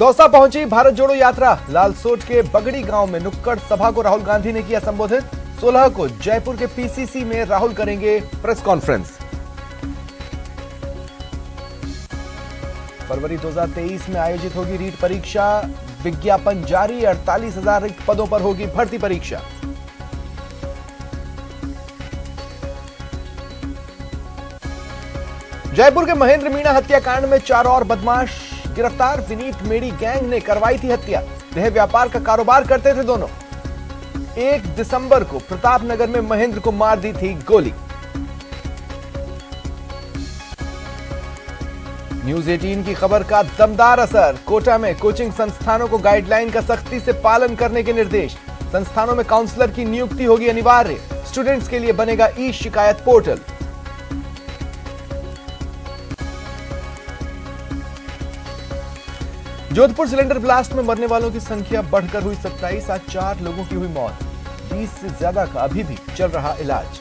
दौसा पहुंची भारत जोड़ो यात्रा। लालसोट के बगड़ी गांव में नुक्कड़ सभा को राहुल गांधी ने किया संबोधित। 16 को जयपुर के पीसीसी में राहुल करेंगे प्रेस कॉन्फ्रेंस। फरवरी 2023 में आयोजित होगी रीट परीक्षा। विज्ञापन जारी। 48,000 रिक्त पदों पर होगी भर्ती परीक्षा। जयपुर के महेंद्र मीणा हत्याकांड में 4 और बदमाश गिरफ्तार। विनीत मेड़ी गैंग ने करवाई थी हत्या। देह व्यापार का कारोबार करते थे दोनों। 1 दिसंबर को प्रतापनगर में महेंद्र को मार दी थी गोली। न्यूज 18 की खबर का दमदार असर। कोटा में कोचिंग संस्थानों को गाइडलाइन का सख्ती से पालन करने के निर्देश। संस्थानों में काउंसलर की नियुक्ति होगी अनिवार्य। स्टूडेंट्स के लिए बनेगा ई शिकायत पोर्टल। जोधपुर सिलेंडर ब्लास्ट में मरने वालों की संख्या बढ़कर हुई 27। आज 4 लोगों की हुई मौत। 20 से ज्यादा का अभी भी चल रहा इलाज।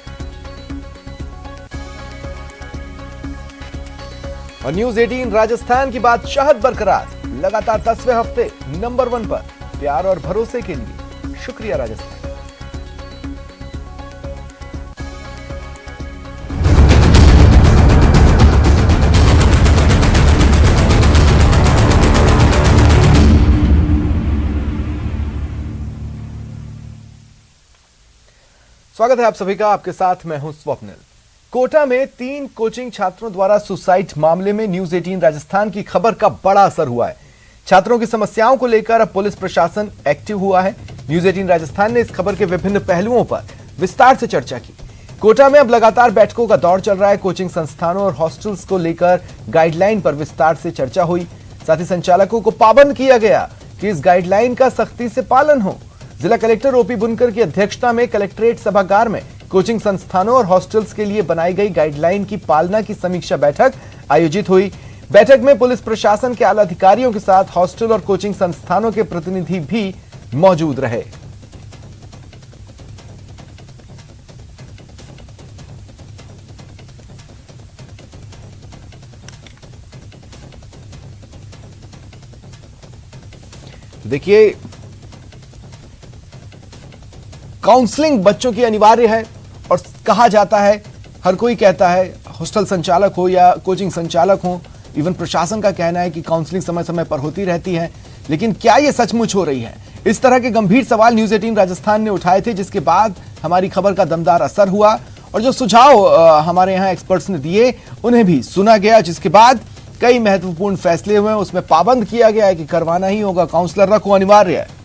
और न्यूज 18 राजस्थान की बादशाहत बरकरार। लगातार 10वें हफ्ते नंबर 1 पर। प्यार और भरोसे के लिए शुक्रिया राजस्थान। स्वागत है आप सभी का। आपके साथ मैं हूं स्वप्निल। कोटा में 3 कोचिंग छात्रों द्वारा सुसाइड मामले में न्यूज 18 राजस्थान की खबर का बड़ा असर हुआ है। छात्रों की समस्याओं को लेकर अब पुलिस प्रशासन एक्टिव हुआ है। न्यूज 18 राजस्थान ने इस खबर के विभिन्न पहलुओं पर विस्तार से चर्चा की। कोटा में अब लगातार बैठकों का दौर चल रहा है। कोचिंग संस्थानों और हॉस्टल्स को लेकर गाइडलाइन पर विस्तार से चर्चा हुई। साथ ही संचालकों को पाबंद किया गया कि इस गाइडलाइन का सख्ती से पालन हो। जिला कलेक्टर ओपी बुनकर की अध्यक्षता में कलेक्ट्रेट सभागार में कोचिंग संस्थानों और हॉस्टल्स के लिए बनाई गई गाइडलाइन की पालना की समीक्षा बैठक आयोजित हुई। बैठक में पुलिस प्रशासन के आला अधिकारियों के साथ हॉस्टल और कोचिंग संस्थानों के प्रतिनिधि भी मौजूद रहे। देखिए, काउंसलिंग बच्चों की अनिवार्य है और कहा जाता है, हर कोई कहता है, हॉस्टल संचालक हो या कोचिंग संचालक हो, इवन प्रशासन का कहना है कि काउंसलिंग समय समय पर होती रहती है। लेकिन क्या यह सचमुच हो रही है? इस तरह के गंभीर सवाल न्यूज 18 राजस्थान ने उठाए थे, जिसके बाद हमारी खबर का दमदार असर हुआ और जो सुझाव हमारे यहाँ एक्सपर्ट्स ने दिए उन्हें भी सुना गया, जिसके बाद कई महत्वपूर्ण फैसले हुए। उसमें पाबंद किया गया है कि करवाना ही होगा, काउंसलर रखो, अनिवार्य है।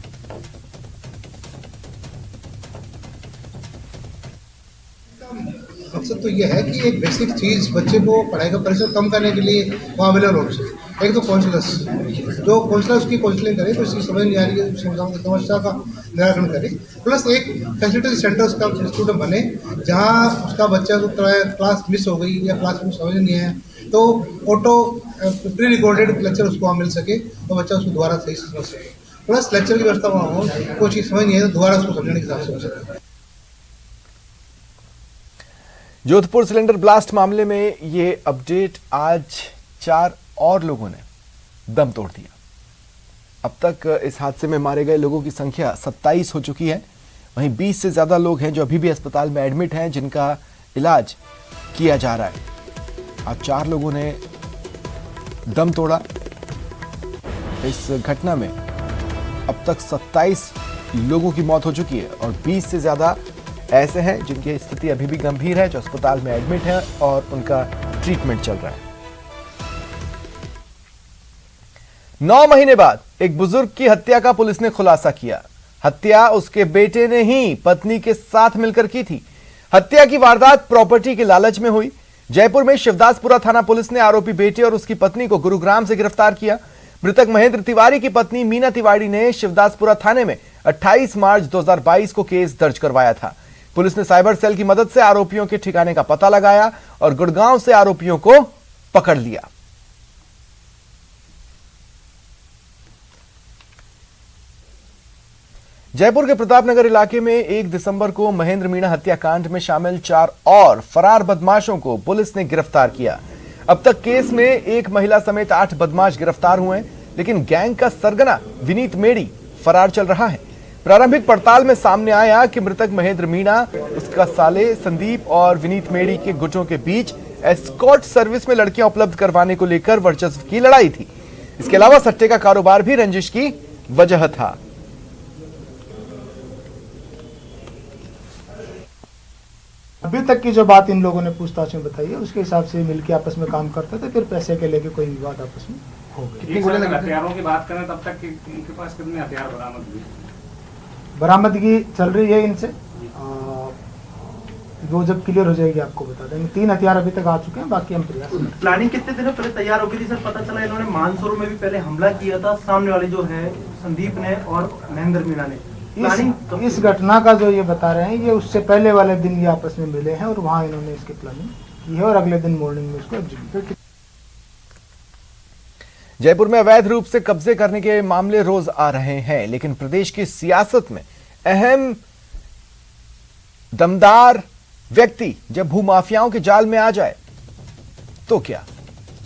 मकसद तो यह है कि एक बेसिक चीज़ बच्चे को पढ़ाई का प्रेशर कम करने के लिए वहाँ अवेलेबल होना चाहिए। एक तो काउंसलर्स, जो काउंसलर्स की काउंसलिंग करे, तो इसकी समझ नहीं आ रही है, समस्या का निराकरण करे। प्लस एक फैसिलिटी सेंटर्स का इंस्टीट्यूट बने जहाँ उसका बच्चा को क्लास मिस हो गई या क्लास में समझ नहीं है तो ऑटो प्री रिकॉर्डेड लेक्चर उसको वहाँ मिल सके तो बच्चा उसको दोबारा सही से समझ सके। प्लस लेक्चर की व्यवस्था वहाँ हो, कोई चीज़ समझ नहीं है तो दोबारा उसको समझने के हिसाब से हो सके। जोधपुर सिलेंडर ब्लास्ट मामले में ये अपडेट। आज 4 और लोगों ने दम तोड़ दिया। अब तक इस हादसे में मारे गए लोगों की संख्या 27 हो चुकी है। वहीं 20 से ज्यादा लोग हैं जो अभी भी अस्पताल में एडमिट हैं, जिनका इलाज किया जा रहा है। आज 4 लोगों ने दम तोड़ा। इस घटना में अब तक 27 लोगों की मौत हो चुकी है और 20 से ज्यादा ऐसे हैं जिनकी स्थिति अभी भी गंभीर है, जो अस्पताल में एडमिट है और उनका ट्रीटमेंट चल रहा है। 9 महीने बाद एक बुजुर्ग की हत्या का पुलिस ने खुलासा किया। हत्या उसके बेटे ने ही पत्नी के साथ मिलकर की थी। हत्या की वारदात प्रॉपर्टी के लालच में हुई। जयपुर में शिवदासपुरा थाना पुलिस ने आरोपी बेटे और उसकी पत्नी को गुरुग्राम से गिरफ्तार किया। मृतक महेंद्र तिवारी की पत्नी मीना तिवारी ने शिवदासपुरा थाने में 28 मार्च 2022 को केस दर्ज करवाया था। पुलिस ने साइबर सेल की मदद से आरोपियों के ठिकाने का पता लगाया और गुड़गांव से आरोपियों को पकड़ लिया। जयपुर के प्रतापनगर इलाके में 1 दिसंबर को महेंद्र मीणा हत्याकांड में शामिल 4 और फरार बदमाशों को पुलिस ने गिरफ्तार किया। अब तक केस में एक महिला समेत 8 बदमाश गिरफ्तार हुए। लेकिन गैंग का सरगना विनीत मेड़ी फरार चल रहा है। प्रारंभिक पड़ताल में सामने आया कि मृतक महेंद्र मीणा, उसका साले संदीप और विनीत मेड़ी के गुटों के बीच एस्कॉर्ट सर्विस में लड़कियां उपलब्ध करवाने को लेकर वर्चस्व की लड़ाई थी। इसके अलावा सट्टे का कारोबार भी रंजिश की वजह था। अभी तक की जो बात इन लोगों ने पूछताछ में बताई है उसके हिसाब से मिलके आपस में काम करते थे, फिर पैसे के लेके कोई विवाद आपस में हो गया। हथियारों की बात करें तब तक इनके पास कितने हथियार बरामद हुए? बरामदगी चल रही है इनसे, वो जब क्लियर हो जाएगी आपको बता देंगे। 3 हथियार अभी तक आ चुके हैं, बाकी हम प्रयास करेंगे। प्लानिंग कितने दिनों पहले तैयार हो गई थी सर? पता चला इन्होंने मानसरोवर में भी पहले हमला किया था, सामने वाले जो है संदीप ने और महेंद्र मीणा ने। इस घटना का जो ये बता रहे हैं, ये उससे पहले वाले दिन ये आपस में मिले हैं और वहां इन्होंने इसकी प्लानिंग की है और अगले दिन मॉर्निंग में इसको एग्जीक्यूट। जयपुर में अवैध रूप से कब्जे करने के मामले रोज आ रहे हैं, लेकिन प्रदेश की सियासत में अहम दमदार व्यक्ति जब भूमाफियाओं के जाल में आ जाए तो क्या?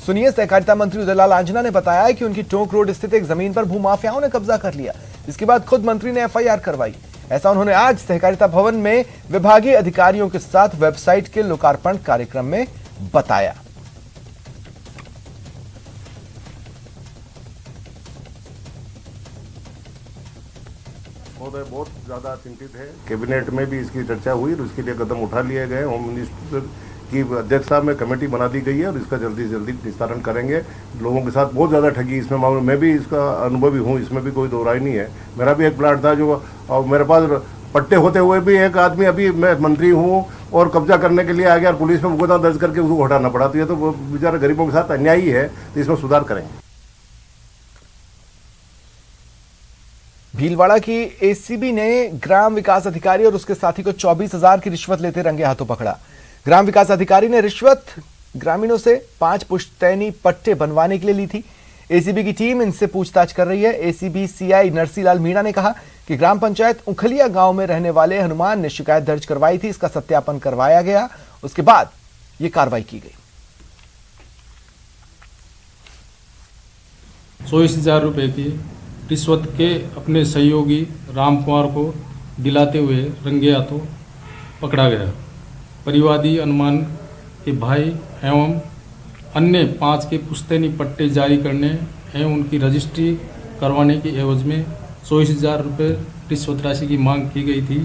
सुनिए, सहकारिता मंत्री उदयलाल आंजना ने बताया कि उनकी टोंक रोड स्थित एक जमीन पर भूमाफियाओं ने कब्जा कर लिया। इसके बाद खुद मंत्री ने एफआईआर करवाई। ऐसा उन्होंने आज सहकारिता भवन में विभागीय अधिकारियों के साथ वेबसाइट के लोकार्पण कार्यक्रम में बताया। महोदय बहुत ज़्यादा चिंतित है। कैबिनेट में भी इसकी चर्चा हुई और उसके लिए कदम उठा लिए गए। होम मिनिस्टर की अध्यक्षता में कमेटी बना दी गई है और इसका जल्दी से जल्दी निस्तारण करेंगे। लोगों के साथ बहुत ज़्यादा ठगी इसमें मामले, मैं भी इसका अनुभवी हूँ, इसमें भी कोई दो राय नहीं है। मेरा भी एक प्लाट था जो, और मेरे पास पट्टे होते हुए भी एक आदमी, अभी मैं मंत्री हूँ और कब्जा करने के लिए आ गया और पुलिस में मुकदमा दर्ज करके उसको हटाना पड़ा। तो ये तो बेचारे गरीबों के साथ अन्यायी है, तो इसमें सुधार करेंगे। भीलवाड़ा की एसीबी ने ग्राम विकास अधिकारी और उसके साथी को 24,000 की रिश्वत लेते रंगे हाथों पकड़ा। ग्राम विकास अधिकारी ने रिश्वत ग्रामीणों से 5 पुश्तैनी पट्टे बनवाने के लिए ली थी। एसीबी की टीम इनसे पूछताछ कर रही है। एसीबी सीआई नरसीलाल मीणा ने कहा कि ग्राम पंचायत उखलिया गांव में रहने वाले हनुमान ने शिकायत दर्ज करवाई थी। इसका सत्यापन करवाया गया, उसके बाद ये कार्रवाई की गई। 24,000 रुपए की रिश्वत के अपने सहयोगी राम कुमार को दिलाते हुए रंगे हाथों पकड़ा गया। परिवादी हनुमान के भाई एवं अन्य 5 के पुश्तैनी पट्टे जारी करने एवं उनकी रजिस्ट्री करवाने की एवज में 24,000 रुपये रिश्वत राशि की मांग की गई थी।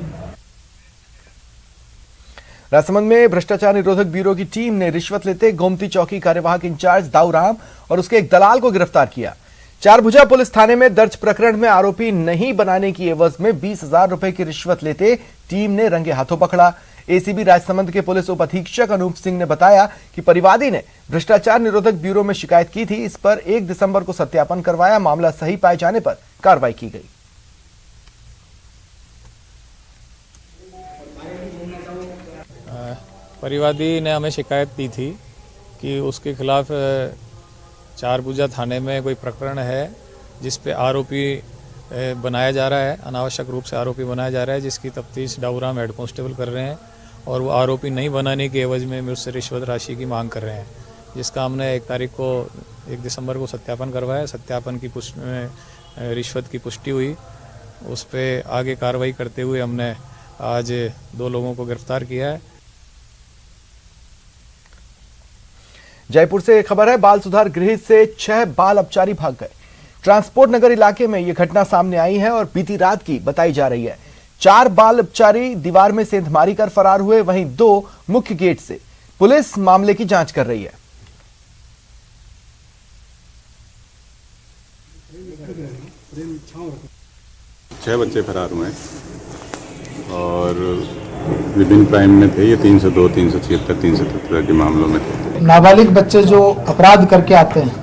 राजसमंद में भ्रष्टाचार निरोधक ब्यूरो की टीम ने रिश्वत लेते गोमती चौकी कार्यवाहक इंचार्ज दाऊराम और उसके एक दलाल को गिरफ्तार किया। चारभुजा पुलिस थाने में दर्ज प्रकरण में आरोपी नहीं बनाने की एवज में 20,000 रुपए की रिश्वत लेते टीम ने रंगे हाथों पकड़ा। एसीबी राजसमंद के पुलिस उप अधीक्षक अनूप सिंह ने बताया कि परिवादी ने भ्रष्टाचार निरोधक ब्यूरो में शिकायत की थी। इस पर 1 दिसंबर को सत्यापन करवाया। मामला सही पाए जाने पर कार्रवाई की गई। परिवादी ने हमें शिकायत दी थी कि उसके खिलाफ चारभुजा थाने में कोई प्रकरण है जिस पे आरोपी बनाया जा रहा है, अनावश्यक रूप से आरोपी बनाया जा रहा है, जिसकी तफ्तीश दाऊराम हेड कांस्टेबल कर रहे हैं और वो आरोपी नहीं बनाने की एवज में मुझसे रिश्वत राशि की मांग कर रहे हैं, जिसका हमने 1 दिसंबर को सत्यापन करवाया। सत्यापन की रिश्वत की पुष्टि हुई, उस पर आगे कार्रवाई करते हुए हमने आज 2 लोगों को गिरफ्तार किया है। जयपुर से खबर है, बाल सुधार गृह से 6 बाल अपचारी भाग गए। ट्रांसपोर्ट नगर इलाके में यह घटना सामने आई है और बीती रात की बताई जा रही है। 4 बाल अपचारी दीवार में सेंधमारी कर फरार हुए, वहीं 2 मुख्य गेट से। पुलिस मामले की जांच कर रही है। छह बच्चे फरार हुए और विभिन्न क्राइम में थे। ये 302, 376, 377 के मामलों में थे। नाबालिग बच्चे जो अपराध करके आते हैं,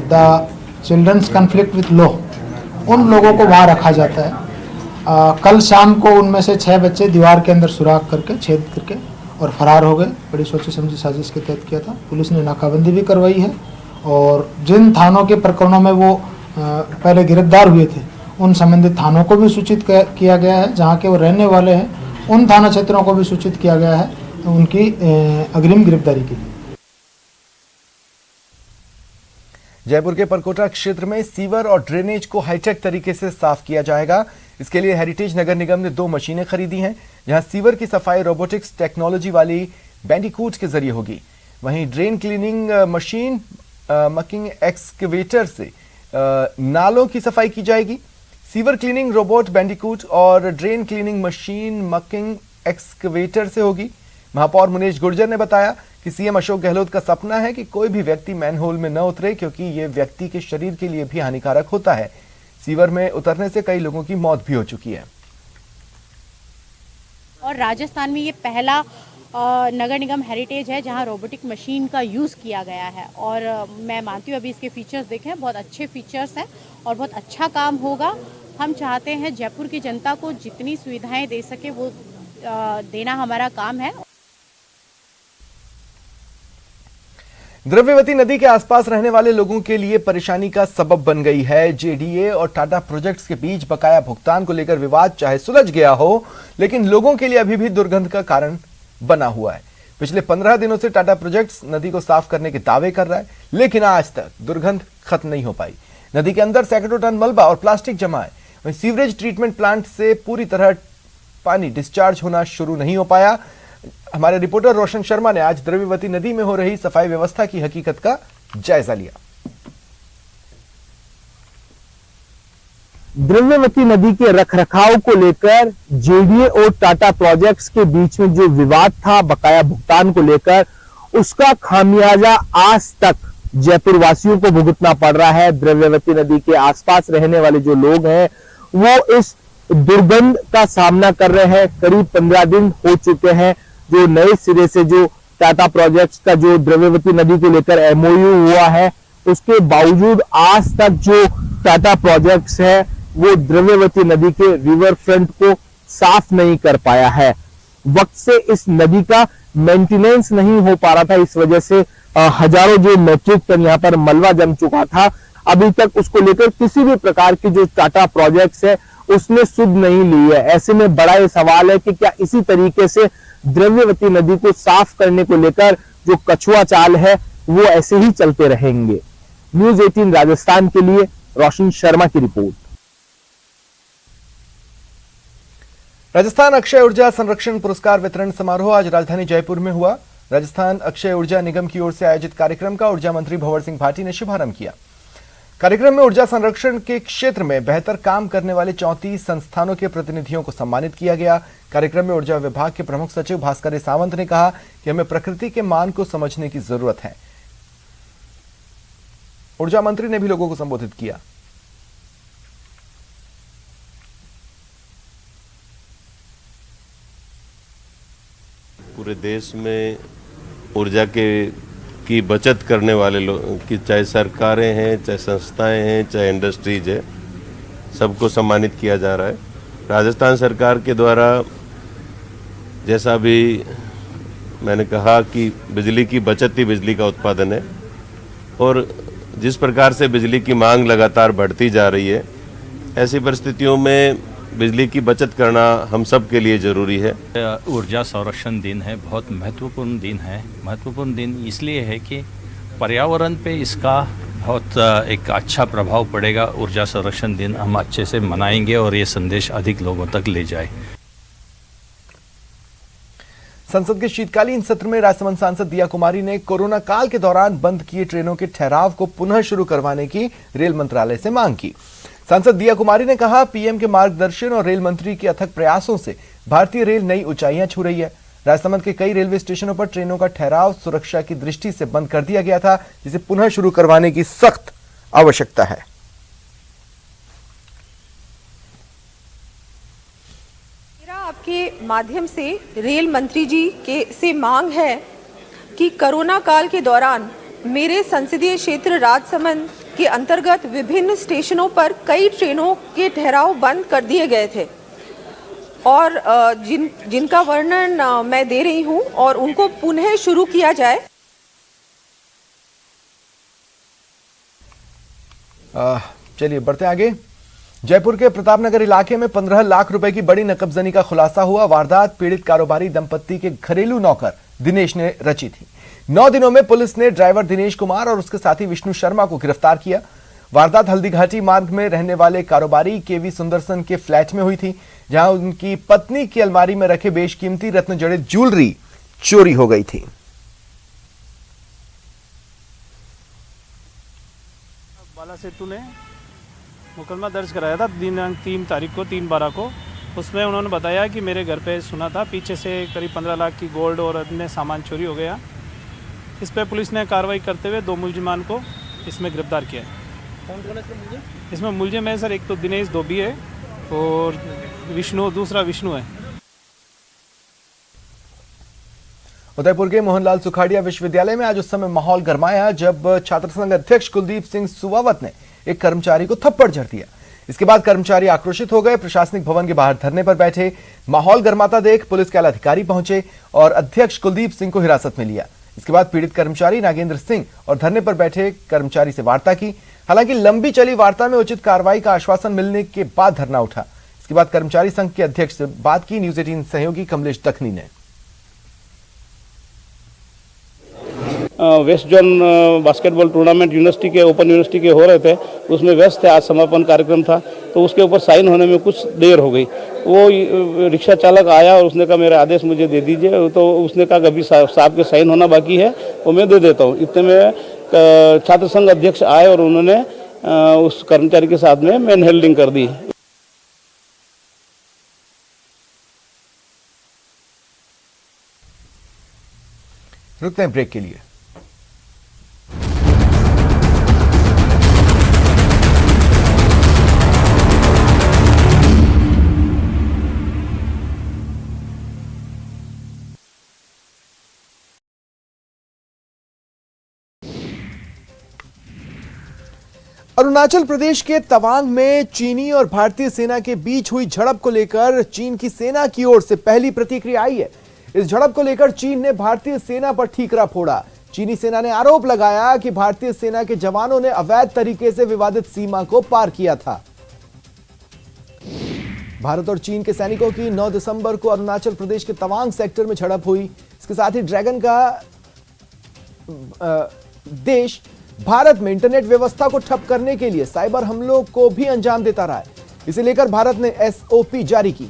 the childrens conflict with law, उन लोगों को वहाँ रखा जाता है। कल शाम को उनमें से 6 बच्चे दीवार के अंदर सुराख करके, छेद करके और फरार हो गए। बड़ी सोची समझी साजिश के तहत किया था। पुलिस ने नाकाबंदी भी करवाई है और जिन थानों के प्रकरणों में वो पहले गिरफ्तार हुए थे, उन संबंधित थानों को भी सूचित किया गया है। जहाँ के वो रहने वाले हैं, उन थाना क्षेत्रों को भी सूचित किया गया है उनकी अग्रिम गिरफ्तारी के लिए। जयपुर के परकोटा क्षेत्र में सीवर और ड्रेनेज को हाईटेक तरीके से साफ किया जाएगा। इसके लिए हेरिटेज नगर निगम ने 2 मशीनें खरीदी हैं, जहां सीवर की सफाई रोबोटिक्स टेक्नोलॉजी वाली बैंडिकूट के जरिए होगी। वहीं drain cleaning machine mucking excavator से नालों की सफाई की जाएगी। सीवर क्लीनिंग रोबोट बैंडिकूट और drain cleaning machine mucking excavator से होगी। महापौर मुनेश गुर्जर ने बताया कि सीएम अशोक गहलोत का सपना है कि कोई भी व्यक्ति मैनहोल में न उतरे, क्योंकि ये व्यक्ति के शरीर के लिए भी हानिकारक होता है। सीवर में उतरने से कई लोगों की मौत भी हो चुकी है। और राजस्थान में ये पहला नगर निगम हेरिटेज है जहां रोबोटिक मशीन का यूज़ किया गया है। और मैं मानती हूँ अभी इसके फीचर्स देखें, बहुत अच्छे फीचर्स हैं और बहुत अच्छा काम होगा। हम चाहते हैं जयपुर की जनता को जितनी सुविधाएं दे सके वो देना हमारा काम है। द्रव्यवती नदी के आसपास रहने वाले लोगों के लिए परेशानी का सबब बन गई है। जेडीए और टाटा प्रोजेक्ट्स के बीच बकाया भुगतान को लेकर विवाद चाहे सुलझ गया हो, लेकिन लोगों के लिए अभी भी दुर्गंध का कारण बना हुआ है। पिछले 15 दिनों से टाटा प्रोजेक्ट्स नदी को साफ करने के दावे कर रहा है, लेकिन आज तक दुर्गंध खत्म नहीं हो पाई। नदी के अंदर सैकड़ों टन मलबा और प्लास्टिक जमा है। वहीं सीवरेज ट्रीटमेंट प्लांट से पूरी तरह पानी डिस्चार्ज होना शुरू नहीं हो पाया। हमारे रिपोर्टर रोशन शर्मा ने आज द्रव्यवती नदी में हो रही सफाई व्यवस्था की हकीकत का जायजा लिया। द्रव्यवती नदी के रखरखाव को लेकर जेडीए और टाटा प्रोजेक्ट्स के बीच में जो विवाद था बकाया भुगतान को लेकर, उसका खामियाजा आज तक जयपुर वासियों को भुगतना पड़ रहा है। द्रव्यवती नदी के आसपास रहने वाले जो लोग हैं वो इस दुर्गंध का सामना कर रहे हैं। करीब 15 दिन हो चुके हैं जो नए सिरे से जो टाटा प्रोजेक्ट्स का जो द्रव्यवती नदी को लेकर एमओयू हुआ है, उसके बावजूद आज तक जो टाटा प्रोजेक्ट्स है वो द्रव्यवती नदी के रिवर फ्रंट को साफ नहीं कर पाया है। वक्त से इस नदी का मेंटेनेंस नहीं हो पा रहा था, इस वजह से हजारों जो मैट्रिक टन यहाँ पर मलबा जम चुका था। अभी तक उसको लेकर किसी भी प्रकार की जो टाटा प्रोजेक्ट्स है उसने सुध नहीं ली है। ऐसे में बड़ा ये सवाल है कि क्या इसी तरीके से द्रव्यवती नदी को साफ करने को लेकर जो कछुआ चाल है वो ऐसे ही चलते रहेंगे। न्यूज़ 18 राजस्थान के लिए रोशन शर्मा की रिपोर्ट। राजस्थान अक्षय ऊर्जा संरक्षण पुरस्कार वितरण समारोह आज राजधानी जयपुर में हुआ। राजस्थान अक्षय ऊर्जा निगम की ओर से आयोजित कार्यक्रम का ऊर्जा मंत्री भंवर सिंह भाटी ने शुभारंभ किया। कार्यक्रम में ऊर्जा संरक्षण के क्षेत्र में बेहतर काम करने वाले 34 संस्थानों के प्रतिनिधियों को सम्मानित किया गया। कार्यक्रम में ऊर्जा विभाग के प्रमुख सचिव भास्कर सावंत ने कहा कि हमें प्रकृति के मान को समझने की जरूरत है। ऊर्जा मंत्री ने भी लोगों को संबोधित किया। पूरे देश में ऊर्जा की बचत करने वाले लोग की, चाहे सरकारें हैं, चाहे संस्थाएं हैं, चाहे इंडस्ट्रीज है, सबको सम्मानित किया जा रहा है। राजस्थान सरकार के द्वारा, जैसा भी मैंने कहा कि बिजली की बचत ही बिजली का उत्पादन है, और जिस प्रकार से बिजली की मांग लगातार बढ़ती जा रही है, ऐसी परिस्थितियों में बिजली की बचत करना हम सब के लिए ज़रूरी है। ऊर्जा संरक्षण दिन है, बहुत महत्वपूर्ण दिन है। महत्वपूर्ण दिन इसलिए है कि पर्यावरण पे इसका बहुत एक अच्छा प्रभाव पड़ेगा। ऊर्जा संरक्षण दिन हम अच्छे से मनाएंगे और ये संदेश अधिक लोगों तक ले जाए। संसद के शीतकालीन सत्र में राजसमंद सांसद दिया कुमारी ने कोरोना काल के दौरान बंद किए ट्रेनों के ठहराव को पुनः शुरू करवाने की रेल मंत्रालय से मांग की। सांसद दिया कुमारी ने कहा, पीएम के मार्गदर्शन और रेल मंत्री के अथक प्रयासों से भारतीय रेल नई ऊंचाइयां छू रही है। राजसमंद के कई रेलवे स्टेशनों पर ट्रेनों का ठहराव सुरक्षा की दृष्टि से बंद कर दिया गया था, जिसे पुनः शुरू करवाने की सख्त आवश्यकता है। मेरा आपके माध्यम से रेल मंत्री जी से मांग है कि कोरोना काल के दौरान मेरे संसदीय क्षेत्र राजसमंद के अंतर्गत विभिन्न स्टेशनों पर कई ट्रेनों के ठहराव बंद कर दिए गए थे, और जिनका वर्णन मैं दे रही हूं, और उनको पुनः शुरू किया जाए। चलिए बढ़ते आगे। जयपुर के प्रतापनगर इलाके में 15 लाख रुपए की बड़ी नकबजनी का खुलासा हुआ। वारदात पीड़ित कारोबारी दंपत्ति के घरेलू नौकर दिनेश ने रची थी। 9 दिनों में पुलिस ने ड्राइवर दिनेश कुमार और उसके साथी विष्णु शर्मा को गिरफ्तार किया। वारदात हल्दीघाटी मार्ग में रहने वाले कारोबारी केवी सुंदरसन के फ्लैट में हुई थी, जहां उनकी पत्नी की अलमारी में रखे बेशकीमती रत्न जड़ित ज्वेलरी चोरी हो गई थी। बाला सेतु ने मुकदमा दर्ज कराया था दिनांक 3 तारीख को 3/12 को। उसमें उन्होंने बताया कि मेरे घर पे सुना था पीछे से करीब 15 लाख की गोल्ड और अन्य सामान चोरी हो गया। इस पर पुलिस ने कार्रवाई करते हुए 2 मुलजिमान को इसमें गिरफ्तार किया है। कौन है इसमें मुलजिम है सर? एक तो दिनेश धोबी है और दूसरा विष्णु है। उदयपुर के मोहनलाल सुखाड़िया विश्वविद्यालय में आज उस समय माहौल गरमाया जब छात्र संघ अध्यक्ष कुलदीप सिंह सुवावत ने एक कर्मचारी को थप्पड़ जड़ दिया। इसके बाद कर्मचारी आक्रोशित हो गए, प्रशासनिक भवन के बाहर धरने पर बैठे। माहौल गरमाता देख पुलिस के आला अधिकारी पहुंचे और अध्यक्ष कुलदीप सिंह को हिरासत में लिया। इसके बाद पीड़ित कर्मचारी नागेंद्र सिंह और धरने पर बैठे कर्मचारी से वार्ता की। हालांकि लंबी चली वार्ता में उचित कार्रवाई का आश्वासन मिलने के बाद धरना उठा। इसके बाद कर्मचारी संघ के अध्यक्ष से बात की न्यूज 18 सहयोगी कमलेश दखनी ने। West zone basketball tournament university के ओपन यूनिवर्सिटी के हो रहे थे, उसमें व्यस्त थे। आज समापन कार्यक्रम था तो उसके ऊपर साइन होने में कुछ देर हो गई। वो रिक्शा चालक आया और उसने कहा मेरा आदेश मुझे दे दीजिए। तो उसने कहा अभी साहब के साइन होना बाकी है, वो मैं दे देता हूँ। इतने में छात्र संघ अध्यक्ष आए और उन्होंने उस कर्मचारी के साथ में मैन हेल्डिंग कर दी। रुकते हैं ब्रेक के लिए। अरुणाचल प्रदेश के तवांग में चीनी और भारतीय सेना के बीच हुई झड़प को लेकर चीन की सेना की ओर से पहली प्रतिक्रिया आई है। इस झड़प को लेकर चीन ने भारतीय सेना पर ठीकरा फोड़ा। चीनी सेना ने आरोप लगाया कि भारतीय सेना के जवानों ने अवैध तरीके से विवादित सीमा को पार किया था। भारत और चीन के सैनिकों की 9 दिसंबर को अरुणाचल प्रदेश के तवांग सेक्टर में झड़प हुई। इसके साथ ही ड्रैगन का देश भारत में इंटरनेट व्यवस्था को ठप करने के लिए साइबर हमलों को भी अंजाम देता रहा है। इसे लेकर भारत ने एसओपी जारी की।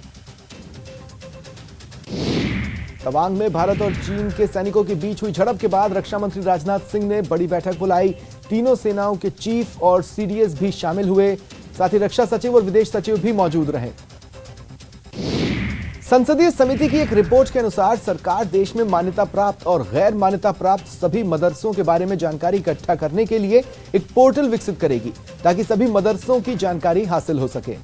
तवांग में भारत और चीन के सैनिकों के बीच हुई झड़प के बाद रक्षा मंत्री राजनाथ सिंह ने बड़ी बैठक बुलाई। तीनों सेनाओं के चीफ और सीडीएस भी शामिल हुए। साथ ही रक्षा सचिव और विदेश सचिव भी मौजूद रहे। संसदीय समिति की एक रिपोर्ट के अनुसार सरकार देश में मान्यता प्राप्त और गैर मान्यता प्राप्त सभी मदरसों के बारे में जानकारी इकट्ठा करने के लिए एक पोर्टल विकसित करेगी ताकि सभी मदरसों की जानकारी हासिल हो सके।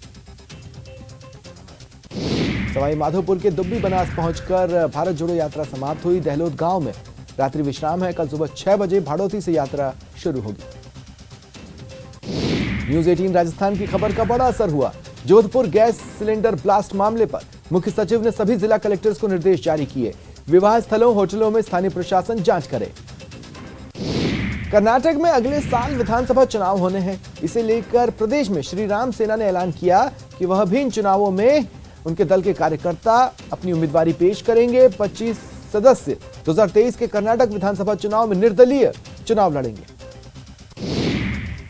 सवाई माधोपुर के दुब्बी बनास पहुंचकर भारत जोड़ो यात्रा समाप्त हुई। दहलोद गांव में रात्रि विश्राम है। कल सुबह 6 बजे भाड़ौती से यात्रा शुरू होगी। न्यूज 18 राजस्थान की खबर का बड़ा असर हुआ। जोधपुर गैस सिलेंडर ब्लास्ट मामले पर मुख्य सचिव ने सभी जिला कलेक्टर्स को निर्देश जारी किए। विवाह स्थलों, होटलों में स्थानीय प्रशासन जांच करे। कर्नाटक में अगले साल विधानसभा चुनाव होने हैं। इसे लेकर प्रदेश में श्री राम सेना ने ऐलान किया कि वह भी इन चुनावों में उनके दल के कार्यकर्ता अपनी उम्मीदवारी पेश करेंगे। 25 सदस्य 2023 के कर्नाटक विधानसभा चुनाव में निर्दलीय चुनाव लड़ेंगे।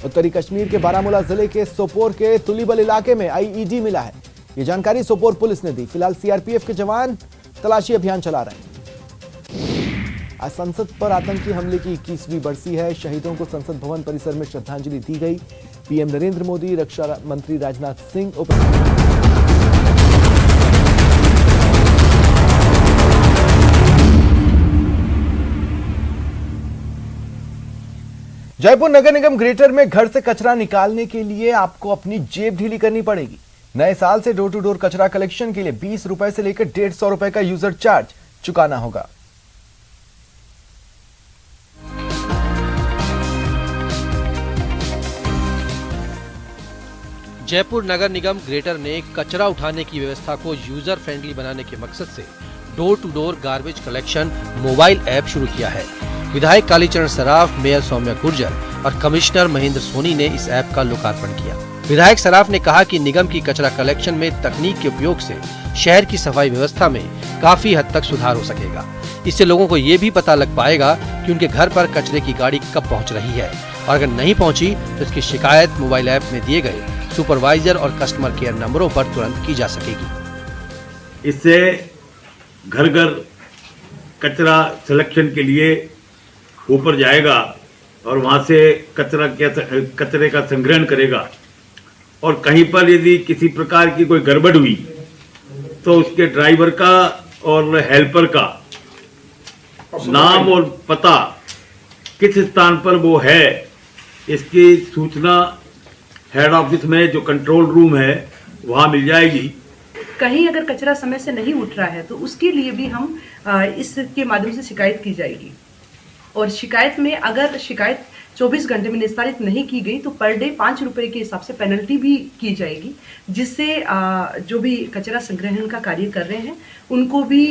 उत्तरी कश्मीर के बारामूला जिले के सोपोर के तुलीबल इलाके में आईईडी मिला है। ये जानकारी सोपोर पुलिस ने दी। फिलहाल सीआरपीएफ के जवान तलाशी अभियान चला रहे हैं। आज संसद पर आतंकी हमले की 21वीं बरसी है। शहीदों को संसद भवन परिसर में श्रद्धांजलि दी गई। पीएम नरेंद्र मोदी, रक्षा मंत्री राजनाथ सिंह जयपुर नगर निगम ग्रेटर में घर से कचरा निकालने के लिए आपको अपनी जेब ढीली करनी पड़ेगी। नए साल से डोर टू डोर कचरा कलेक्शन के लिए 20 रुपए से लेकर 150 रुपए का यूजर चार्ज चुकाना होगा। जयपुर नगर निगम ग्रेटर ने कचरा उठाने की व्यवस्था को यूजर फ्रेंडली बनाने के मकसद से door to door garbage collection mobile app शुरू किया है। विधायक कालीचरण सराफ, मेयर सौम्या गुर्जर और कमिश्नर महेंद्र सोनी ने इस ऐप का लोकार्पण किया। विधायक सराफ ने कहा कि निगम की कचरा कलेक्शन में तकनीक के उपयोग से शहर की सफाई व्यवस्था में काफी हद तक सुधार हो सकेगा। इससे लोगों को ये भी पता लग पाएगा कि उनके घर पर कचरे की गाड़ी कब पहुंच रही है, और अगर नहीं पहुंची तो इसकी शिकायत मोबाइल ऐप में दिए गए सुपरवाइजर और कस्टमर केयर नंबरों पर तुरंत की जा सकेगी। इससे घर घर कचरा सिलेक्शन के लिए ऊपर जाएगा और वहां से कचरे का संग्रहण करेगा, और कहीं पर यदि किसी प्रकार की कोई गड़बड़ हुई तो उसके ड्राइवर का और हेल्पर का नाम और पता किस स्थान पर वो है, इसकी सूचना हेड ऑफिस में जो कंट्रोल रूम है वहां मिल जाएगी। कहीं अगर कचरा समय से नहीं उठ रहा है तो उसके लिए भी हम इसके माध्यम से शिकायत की जाएगी, और शिकायत में अगर शिकायत 24 घंटे में निस्तारित नहीं की गई तो पर डे 5 रुपए के हिसाब से पेनल्टी भी की जाएगी, जिससे जो भी कचरा संग्रहण का कार्य कर रहे हैं उनको भी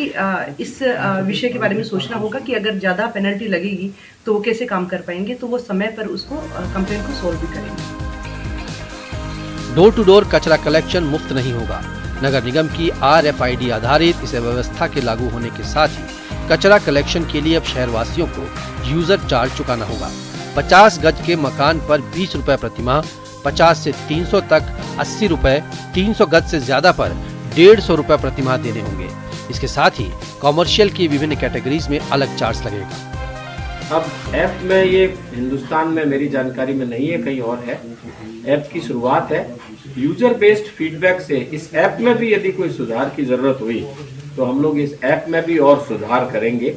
इस विषय के बारे में सोचना होगा कि अगर ज़्यादा पेनल्टी लगेगी तो वो कैसे काम कर पाएंगे, तो वो समय पर उसको कंप्लेंट को सोल्व भी करेंगे। डोर टू डोर कचरा कलेक्शन मुफ्त नहीं होगा। नगर निगम की RFID आधारित इस व्यवस्था के लागू होने के साथ ही कचरा कलेक्शन के लिए अब शहरवासियों को यूजर चार्ज चुकाना होगा। 50 गज के मकान पर 20 रुपए प्रतिमाह, 50 से 300 तक 80 रुपए, 300 गज से ज्यादा पर 150 रुपए प्रतिमाह देने होंगे। इसके साथ ही कॉमर्शियल की विभिन्न कैटेगरीज में अलग चार्ज लगेगा। अब ऐप में ये हिंदुस्तान में मेरी जानकारी में नहीं है, कहीं और है। ऐप की शुरुआत है। यूजर बेस्ड फीडबैक से इस ऐप में भी यदि कोई सुधार की जरूरत हुई तो हम लोग इस ऐप में भी और सुधार करेंगे।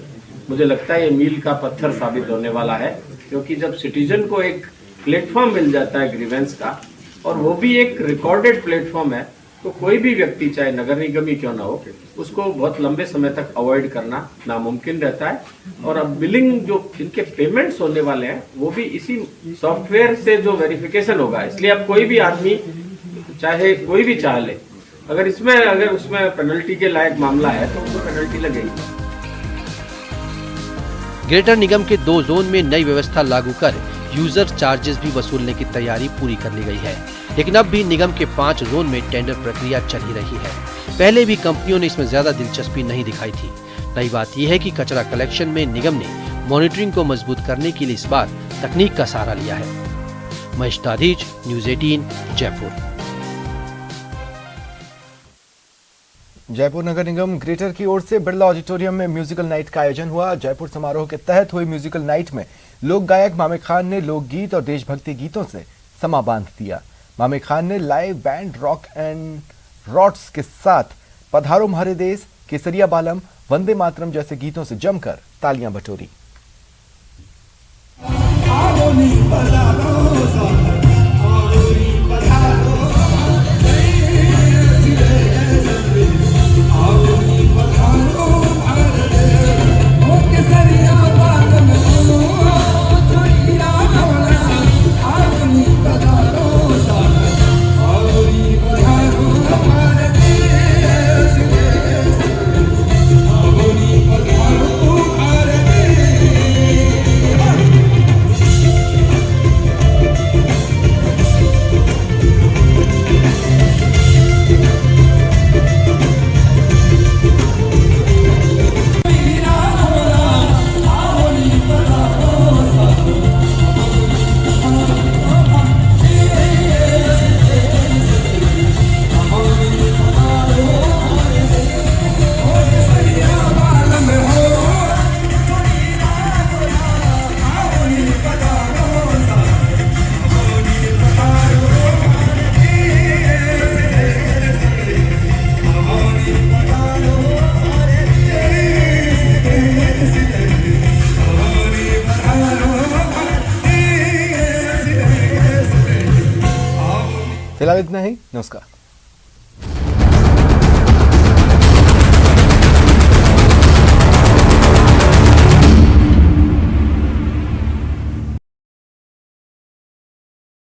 मुझे लगता है ये मील का पत्थर साबित होने वाला है, क्योंकि जब सिटीजन को एक प्लेटफॉर्म मिल जाता है ग्रीवेंस का, और वो भी एक रिकॉर्डेड प्लेटफॉर्म है, तो कोई भी व्यक्ति चाहे नगर निगम ही क्यों ना हो, उसको बहुत लंबे समय तक अवॉइड करना नामुमकिन रहता है। और अब बिलिंग जो इनके पेमेंट्स होने वाले हैं वो भी इसी सॉफ्टवेयर से जो वेरिफिकेशन होगा, इसलिए अब कोई भी आदमी चाहे कोई भी चाह ले, अगर उसमें पेनल्टी के लायक मामला है तो उसको पेनल्टी लगेगी। ग्रेटर निगम के 2 जोन में नई व्यवस्था लागू कर यूजर चार्जेस भी वसूलने की तैयारी पूरी कर ली गई है, लेकिन अब भी निगम के 5 जोन में टेंडर प्रक्रिया चल ही रही है। पहले भी कंपनियों ने इसमें ज्यादा दिलचस्पी नहीं दिखाई थी। नई बात यह है कि कचरा कलेक्शन में निगम ने मॉनिटरिंग को मजबूत करने के लिए इस बार तकनीक का सहारा लिया है। महेश दाधीच, न्यूज़ 18, जयपुर। जयपुर नगर निगम ग्रेटर की ओर से बिरला ऑडिटोरियम में म्यूजिकल नाइट का आयोजन हुआ। जयपुर समारोह के तहत हुई म्यूजिकल नाइट में लोक गायक मामे खान ने लोकगीत और देशभक्ति गीतों से समा बांध दिया। मामे खान ने live band rock and rods के साथ पधारो म्हारे देश, केसरिया बालम, वंदे मातरम जैसे गीतों से जमकर तालियां बटोरी। फिलहाल इतना ही। नमस्कार।